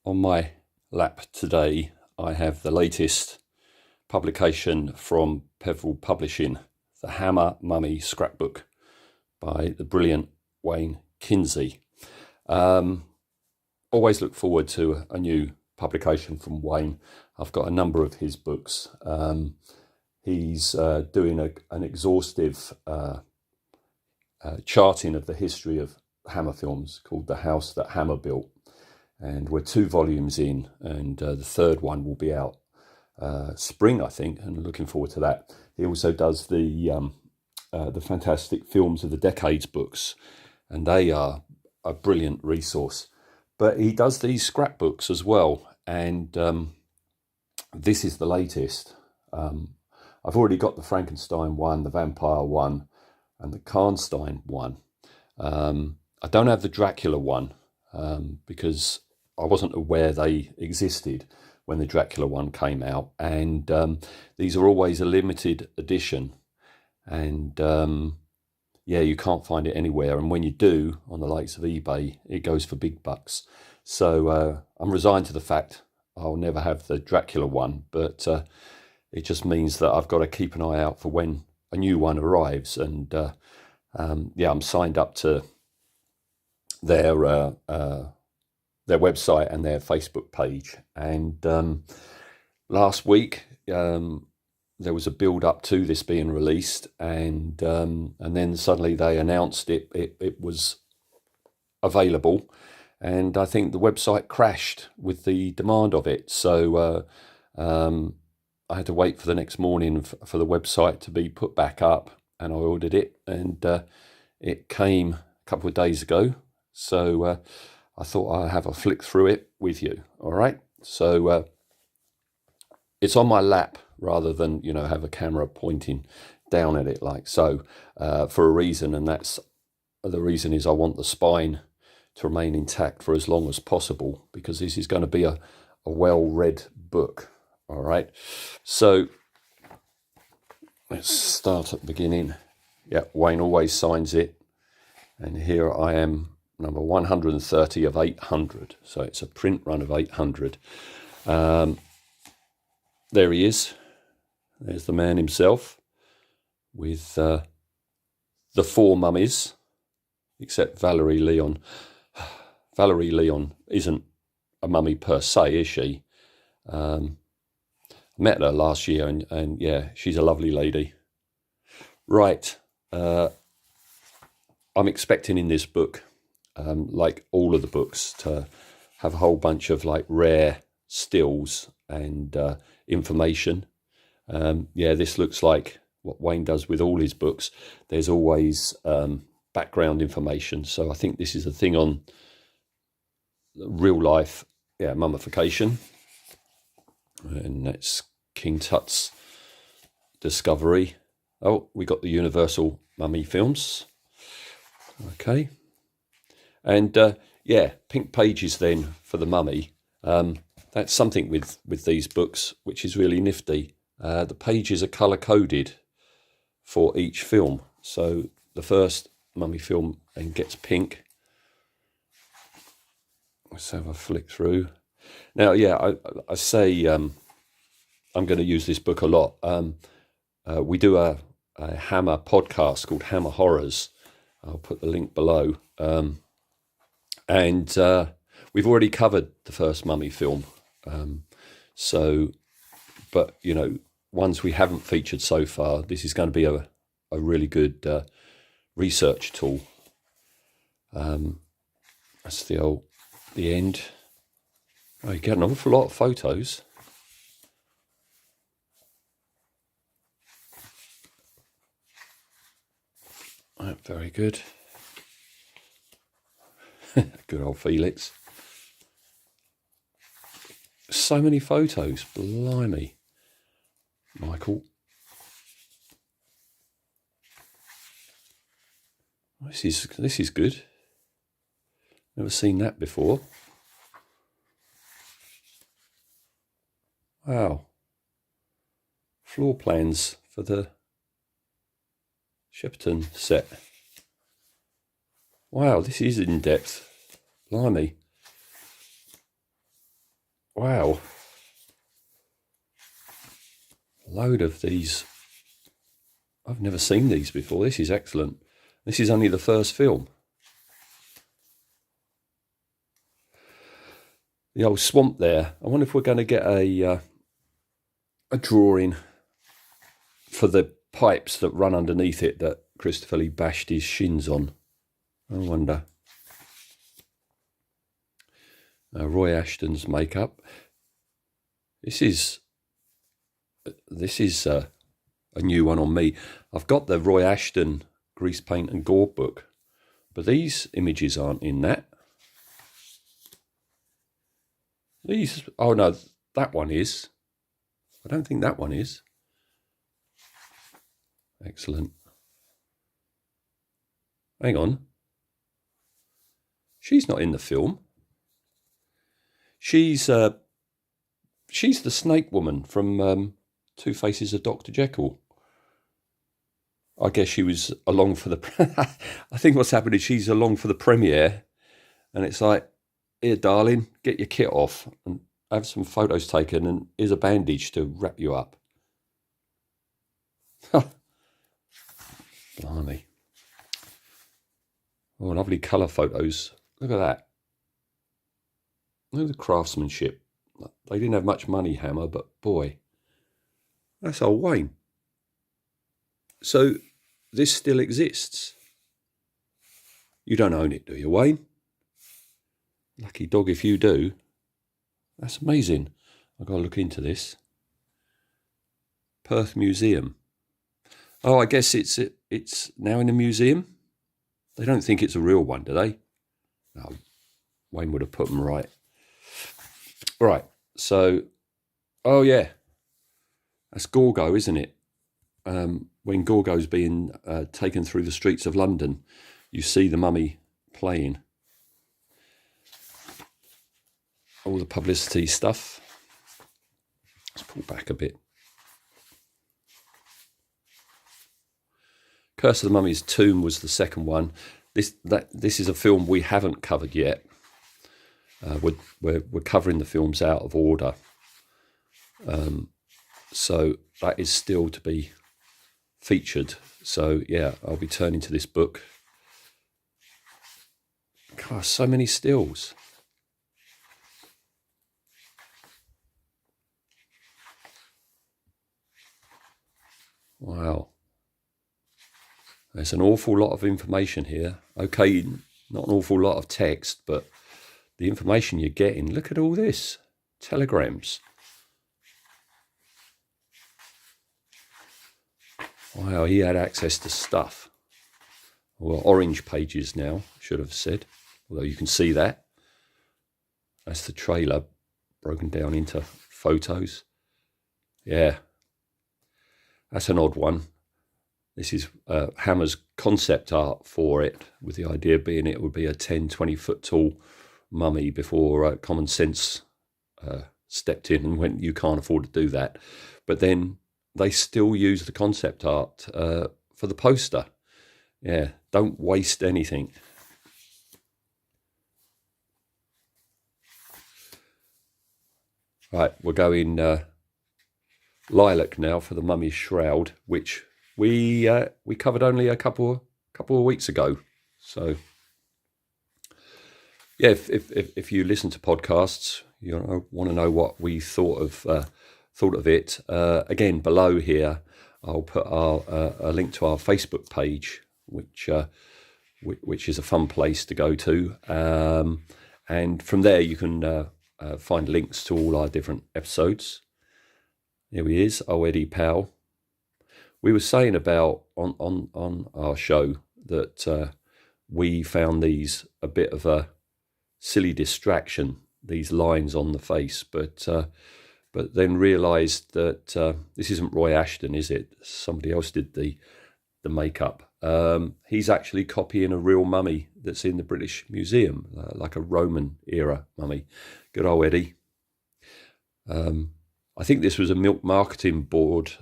On my lap today, I have the latest publication from Peveril Publishing, the Hammer Mummy Scrapbook by the brilliant Wayne Kinsey. Always look forward to a new publication from Wayne. I've got a number of his books. He's doing an exhaustive charting of the history of Hammer films called The House That Hammer Built. And we're 2 volumes in, and the third one will be out spring, I think, and looking forward to that. He also does the Fantastic Films of the Decades books, and they are a brilliant resource. But he does these scrapbooks as well, and this is the latest. I've already got the Frankenstein one, the Vampire one, and the Karnstein one. I don't have the Dracula one because I wasn't aware they existed when the Dracula one came out, and these are always a limited edition, and yeah, you can't find it anywhere, and when you do, on the likes of eBay, it goes for big bucks. So I'm resigned to the fact I'll never have the Dracula one, but it just means that I've got to keep an eye out for when a new one arrives, and yeah, I'm signed up to their website and their Facebook page, and last week there was a build up to this being released, and then suddenly they announced it was available, and I think the website crashed with the demand of it, so I had to wait for the next morning for the website to be put back up, and I ordered it, and it came a couple of days ago, so I thought I'd have a flick through it with you. All right. So it's on my lap rather than, have a camera pointing down at it like so, for a reason. And that's the reason is I want the spine to remain intact for as long as possible, because this is going to be a well-read book. All right. So let's start at the beginning. Yeah, Wayne always signs it. And here I am, number 130 of 800. So it's a print run of 800. There he is. There's the man himself with the 4 mummies, except Valerie Leon. Valerie Leon isn't a mummy per se, is she? I met her last year, and yeah, she's a lovely lady. Right. I'm expecting in this book, like all of the books, to have a whole bunch of like rare stills and information. Yeah, this looks like what Wayne does with all his books. There's always background information. So I think this is a thing on real life, mummification. And that's King Tut's discovery. Oh, we got the Universal Mummy films. Okay. And yeah, pink pages then for the mummy. That's something with these books which is really nifty. The pages are colour coded for each film. So the first mummy film then gets pink. Let's have a flick through. Now, yeah, I say I'm going to use this book a lot. We do a Hammer podcast called Hammer Horrors. I'll put the link below. And we've already covered the first mummy film. But, ones we haven't featured so far, this is going to be a really good research tool. That's the end. Oh, you get an awful lot of photos. Oh, very good. Good old Felix. So many photos, blimey. Michael. This is good. Never seen that before. Wow. Floor plans for the Shepperton set. Wow, this is in depth. Blimey. Wow. Load of these. I've never seen these before. This is excellent. This is only the first film. The old swamp there. I wonder if we're going to get a drawing for the pipes that run underneath it that Christopher Lee bashed his shins on. I wonder. Roy Ashton's makeup. This is a new one on me. I've got the Roy Ashton grease paint and gore book, but these images aren't in that. These, oh no, that one is. I don't think that one is. Excellent. Hang on. She's not in the film. She's the snake woman from Two Faces of Dr. Jekyll. I guess she was along for the... I think what's happened is she's along for the premiere, and it's like, here, darling, get your kit off and have some photos taken, and here's a bandage to wrap you up. Blimey. Oh, lovely colour photos. Look at that. Look at the craftsmanship. They didn't have much money, Hammer, but boy, that's old Wayne. So this still exists. You don't own it, do you, Wayne? Lucky dog if you do. That's amazing. I've got to look into this. Perth Museum. Oh, I guess it's now in a museum. They don't think it's a real one, do they? No, Wayne would have put them right. Right, so, oh yeah, that's Gorgo, isn't it? When Gorgo's being taken through the streets of London, you see the mummy playing. All the publicity stuff. Let's pull back a bit. Curse of the Mummy's Tomb was the second one. This is a film we haven't covered yet. We're covering the films out of order, so that is still to be featured. So yeah, I'll be turning to this book. God, so many stills. Wow. There's an awful lot of information here. Okay, not an awful lot of text, but the information you're getting, look at all this. Telegrams. Wow, he had access to stuff. Well, orange pages now, should have said. Although you can see that. That's the trailer broken down into photos. Yeah. That's an odd one. This is Hammer's concept art for it, with the idea being it would be a 10, 20 foot tall mummy before common sense stepped in and went, you can't afford to do that. But then they still use the concept art for the poster. Yeah, don't waste anything. Right, we're going lilac now for the mummy's shroud, which we covered only a couple of weeks ago. So yeah, if you listen to podcasts, you want to know what we thought of it. Again, below here, I'll put a link to our Facebook page, which is a fun place to go to, and from there you can find links to all our different episodes. Here he is, oh Eddie Powell. We were saying about on our show that we found these a bit of a silly distraction, these lines on the face, but then realised that this isn't Roy Ashton, is it? Somebody else did the makeup. He's actually copying a real mummy that's in the British Museum, like a Roman era mummy. Good old Eddie. I think this was a milk marketing board.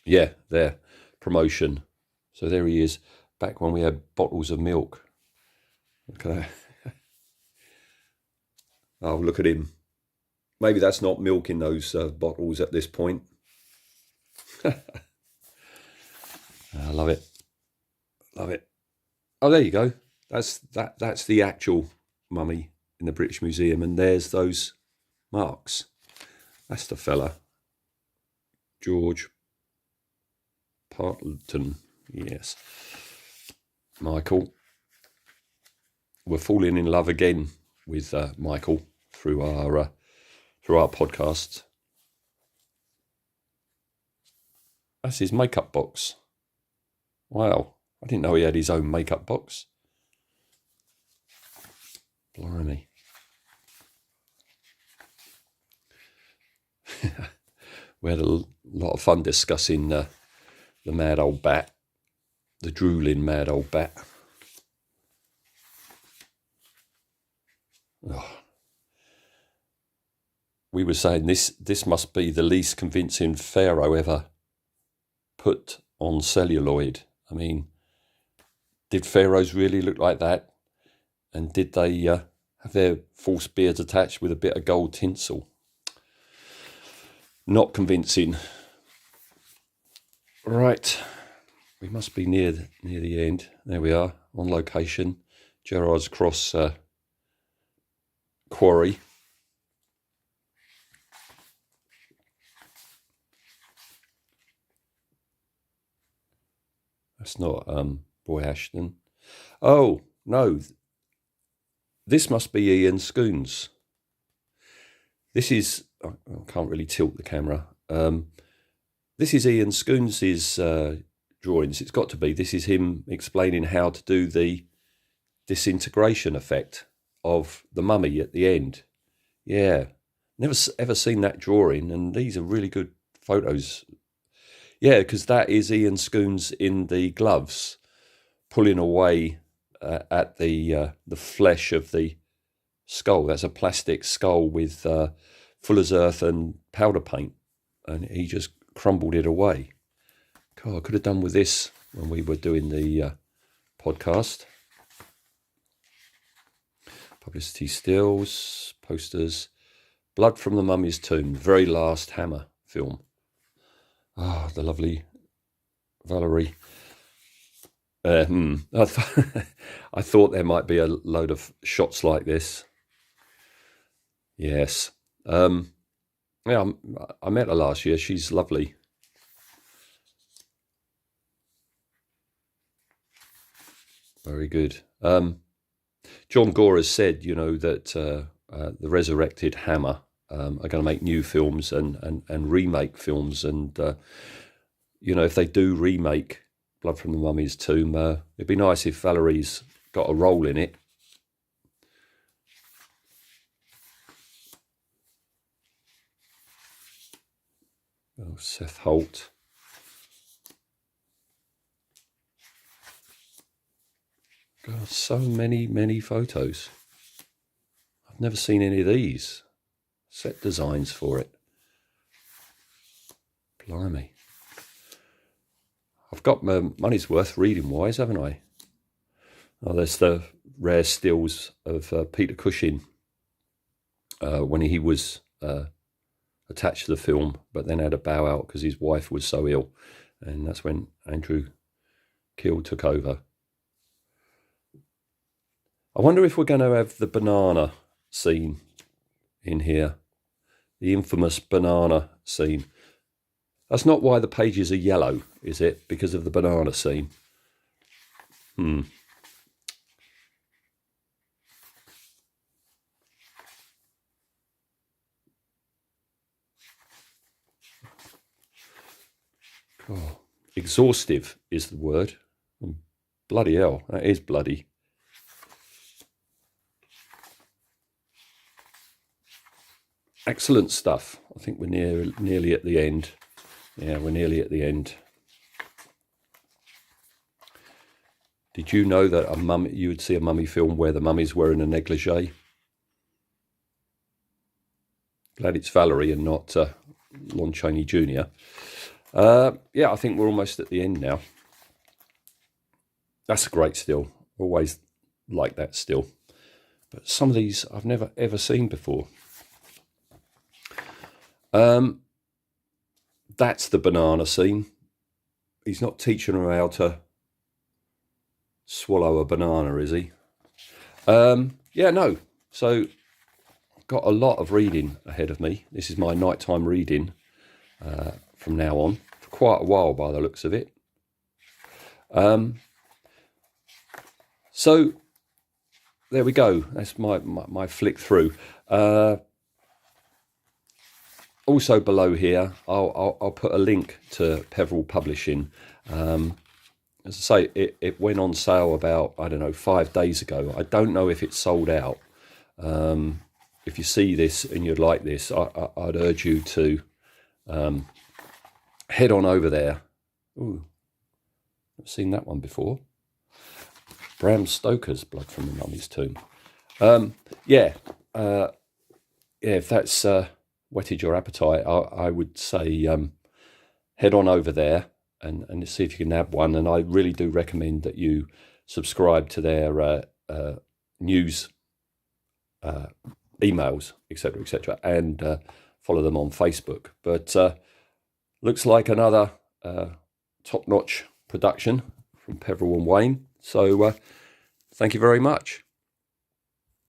Yeah, their promotion. So there he is, back when we had bottles of milk. Look at that. Oh, look at him. Maybe that's not milk in those bottles at this point. I love it. Love it. Oh, there you go. That's the actual mummy in the British Museum, and there's those marks. That's the fella. George Partleton. Yes. Michael. We're falling in love again with Michael through our podcast. That's his makeup box. Wow, I didn't know he had his own makeup box. Blimey. We had a lot of fun discussing the mad old bat, the drooling mad old bat. Oh. We were saying this must be the least convincing pharaoh ever put on celluloid. I mean, did pharaohs really look like that? And did they have their false beards attached with a bit of gold tinsel? Not convincing. Right, we must be near the end. There we are, on location, Gerrard's Cross quarry. That's not Roy Ashton. Oh, no. This must be Ian Scoons. This is... I can't really tilt the camera. This is Ian Scoons' drawings. It's got to be. This is him explaining how to do the disintegration effect of the mummy at the end. Yeah. Never ever seen that drawing, and these are really good photos. Yeah, because that is Ian Scoons in the gloves, pulling away at the flesh of the skull. That's a plastic skull with fuller's earth and powder paint, and he just crumbled it away. God, I could have done with this when we were doing the podcast. Publicity stills, posters. Blood from the Mummy's Tomb, very last Hammer film. Ah, the lovely Valerie. I thought there might be a load of shots like this. Yes. Yeah, I met her last year. She's lovely. Very good. John Gore has said, that the resurrected Hammer are going to make new films and remake films. And, if they do remake Blood from the Mummy's Tomb, it'd be nice if Valerie's got a role in it. Oh, Seth Holt. God, so many photos. I've never seen any of these set designs for it. Blimey. I've got my money's worth reading-wise, haven't I? Oh, there's the rare stills of Peter Cushing when he was attached to the film, but then had a bow out because his wife was so ill. And that's when Andrew Keel took over. I wonder if we're going to have the banana scene in here. The infamous banana scene. That's not why the pages are yellow, is it? Because of the banana scene. Oh, exhaustive is the word. Bloody hell, that is bloody. Excellent stuff. I think we're nearly at the end. Yeah, we're nearly at the end. Did you know that you would see a mummy film where the mummy's wearing a negligee? Glad it's Valerie and not Lon Chaney Jr. Yeah, I think we're almost at the end now. That's a great still. Always like that still. but some of these I've never ever seen before. That's the banana scene. He's not teaching her how to swallow a banana, is he? Yeah, no. So got a lot of reading ahead of me. This is my nighttime reading from now on for quite a while by the looks of it. So there we go. That's my flick through. Also below here, I'll put a link to Peveril Publishing. As I say, it went on sale about, I don't know, 5 days ago. I don't know if it's sold out. If you see this and you'd like this, I'd urge you to head on over there. Ooh, I've seen that one before. Bram Stoker's Blood from the Mummy's Tomb. Yeah, if that's whetted your appetite, I would say head on over there and see if you can nab one. And I really do recommend that you subscribe to their news, emails, etc., and follow them on Facebook. But looks like another top-notch production from Peveril and Wayne. So thank you very much.